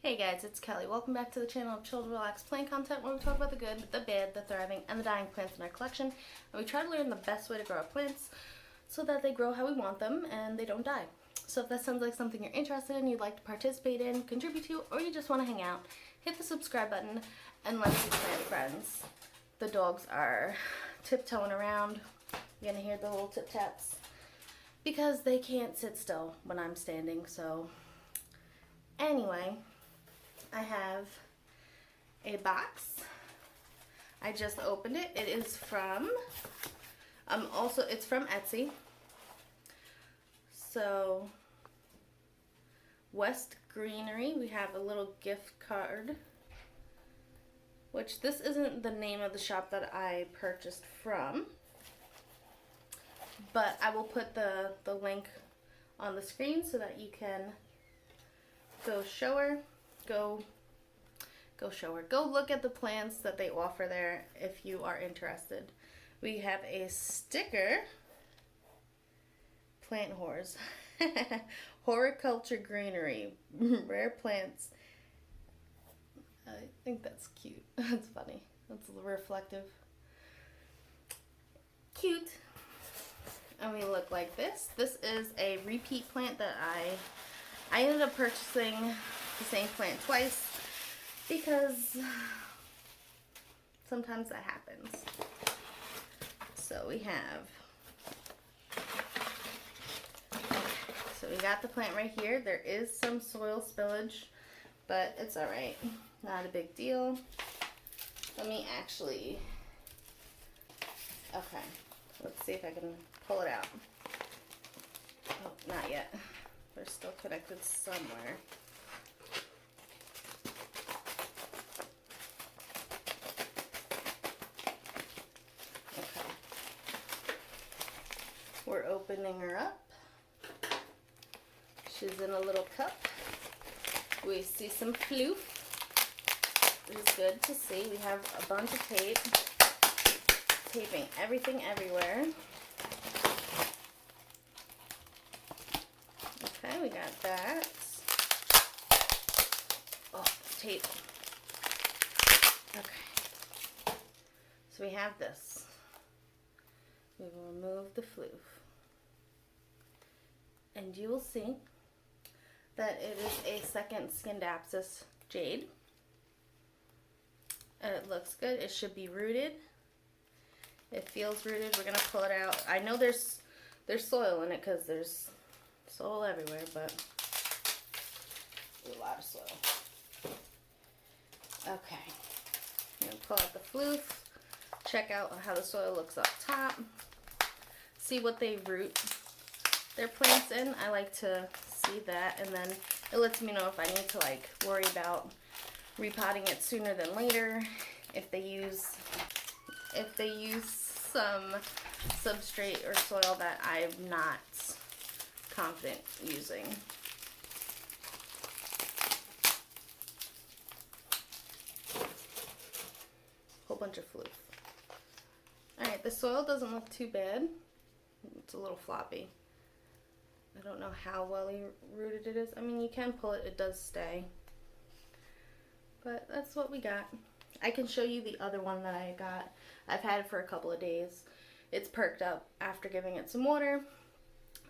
Hey guys, it's Kelly. Welcome back to the channel of Chill Relax Plant content where we talk about the good, the bad, the thriving, and the dying plants in our collection. And we try to learn the best way to grow our plants so that they grow how we want them and they don't die. So if that sounds like something you're interested in, you'd like to participate in, contribute to, or you just want to hang out, hit the subscribe button and let's be plant friends. The dogs are tiptoeing around. You're going to hear the little tip taps because they can't sit still when I'm standing. So anyway, I have a box. I just opened it. It is from, it's from Etsy. So, West Greenery. We have a little gift card, which this isn't the name of the shop that I purchased from, but I will put the link on the screen so that you can go look at the plants that they offer there if you are interested. We have a sticker, Plant Whores, Horticulture Greenery, Rare Plants. I think that's cute. That's funny. That's reflective. Cute. And we look like this. This is a repeat plant that I ended up purchasing the same plant twice because sometimes that happens. So we got the plant right here. There is some soil spillage, but it's alright. Not a big deal. Let me actually, okay, let's see if I can pull it out. Oh, not yet. They're still connected somewhere. Okay. We're opening her up. She's in a little cup. We see some floof. It is good to see. We have a bunch of tape. Taping everything everywhere. Okay, we got that. Oh, tape. Okay. So we have this. We will remove the floof. And you will see that it is a second Scindapsus jade. It looks good. It should be rooted. It feels rooted. We're going to pull it out. I know there's soil in it because there's soil everywhere, but a lot of soil. Okay. I'm going to pull out the floof. Check out how the soil looks up top. See what they root their plants in. I like to see that, and then it lets me know if I need to worry about repotting it sooner than later. If they use some substrate or soil that I'm not confident using. Whole bunch of floof. Alright, the soil doesn't look too bad. It's a little floppy. I don't know how well rooted it is. I mean, you can pull it, it does stay. But that's what we got. I can show you the other one that I got. I've had it for a couple of days. It's perked up after giving it some water.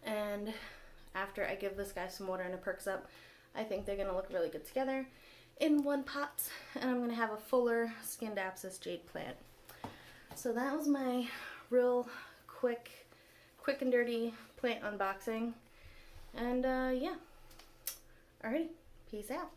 And after I give this guy some water and it perks up, I think they're going to look really good together in one pot. And I'm going to have a fuller Scindapsus jade plant. So that was my real quick and dirty plant unboxing. And yeah. Alrighty. Peace out.